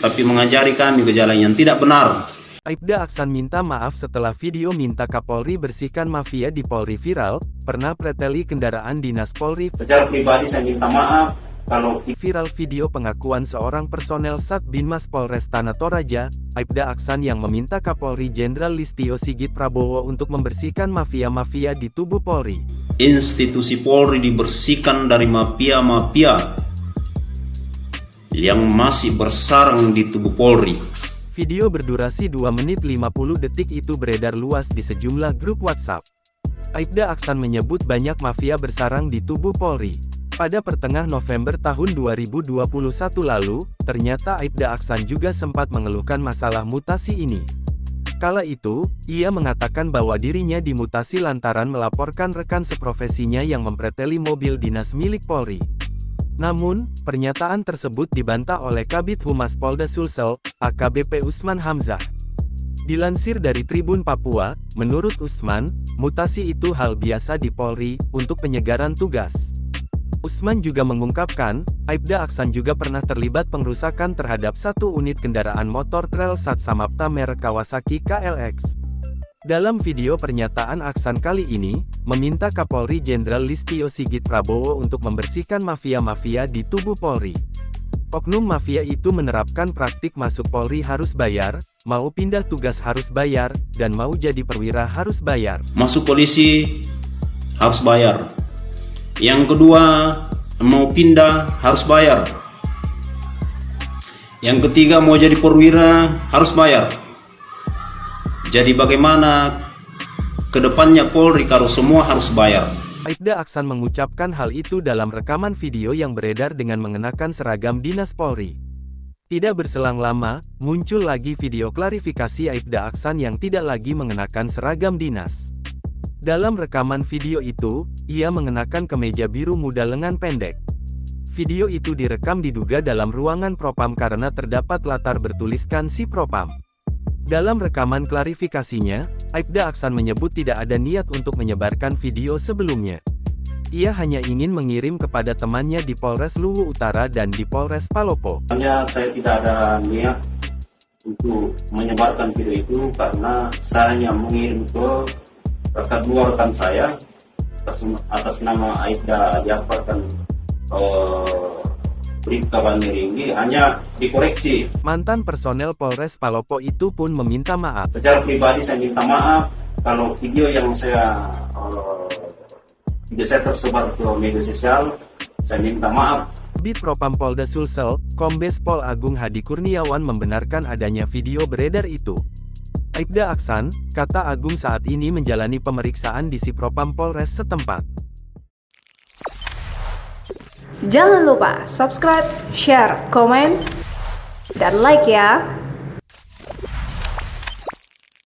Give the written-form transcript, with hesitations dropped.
tapi mengajari kami ke jalan yang tidak benar. Aibda Aksan minta maaf setelah video minta Kapolri bersihkan mafia di Polri viral, pernah preteli kendaraan dinas Polri. Secara pribadi saya minta maaf kalau viral video pengakuan seorang personel Sat Binmas Polres Tanah Toraja, Aibda Aksan yang meminta Kapolri Jenderal Listio Sigit Prabowo untuk membersihkan mafia-mafia di tubuh Polri. Institusi Polri dibersihkan dari mafia-mafia yang masih bersarang di tubuh Polri. Video berdurasi 2 menit 50 detik itu beredar luas di sejumlah grup WhatsApp. Aibda Aksan menyebut banyak mafia bersarang di tubuh Polri. Pada pertengahan November tahun 2021 lalu, ternyata Aibda Aksan juga sempat mengeluhkan masalah mutasi ini. Kala itu, ia mengatakan bahwa dirinya dimutasi lantaran melaporkan rekan seprofesinya yang mempreteli mobil dinas milik Polri. Namun, pernyataan tersebut dibantah oleh Kabid Humas Polda Sulsel, AKBP Usman Hamzah. Dilansir dari Tribun Papua, menurut Usman, mutasi itu hal biasa di Polri, untuk penyegaran tugas. Usman juga mengungkapkan, Aibda Aksan juga pernah terlibat pengrusakan terhadap satu unit kendaraan motor trail Sat Samapta merek Kawasaki KLX. Dalam video pernyataan Aksan kali ini, meminta Kapolri Jenderal Listio Sigit Prabowo untuk membersihkan mafia-mafia di tubuh Polri. Oknum mafia itu menerapkan praktik masuk Polri harus bayar, mau pindah tugas harus bayar, dan mau jadi perwira harus bayar. Masuk polisi harus bayar. Yang kedua, mau pindah harus bayar. Yang ketiga, mau jadi perwira harus bayar. Jadi bagaimana kedepannya Polri kalau semua harus bayar? Aibda Aksan mengucapkan hal itu dalam rekaman video yang beredar dengan mengenakan seragam dinas Polri. Tidak berselang lama, muncul lagi video klarifikasi Aibda Aksan yang tidak lagi mengenakan seragam dinas. Dalam rekaman video itu, ia mengenakan kemeja biru muda lengan pendek. Video itu direkam diduga dalam ruangan Propam karena terdapat latar bertuliskan si Propam. Dalam rekaman klarifikasinya, Aibda Aksan menyebut tidak ada niat untuk menyebarkan video sebelumnya. Ia hanya ingin mengirim kepada temannya di Polres Luwu Utara dan di Polres Palopo. Saya tidak ada niat untuk menyebarkan video itu karena saya hanya mengirim ke rekan saya atas nama Aibda Jafar dan Bribka Baniri ini hanya dikoreksi. Mantan personel Polres Palopo itu pun meminta maaf. Secara pribadi saya minta maaf kalau video yang saya tersebar ke media sosial, saya minta maaf. Bid Propam Polda Sulsel, Kombes Pol Agung Hadi Kurniawan membenarkan adanya video beredar itu. Aibda Aksan, kata Agung saat ini menjalani pemeriksaan di Sipropam Polres setempat. Jangan lupa subscribe, share, komen, dan like ya.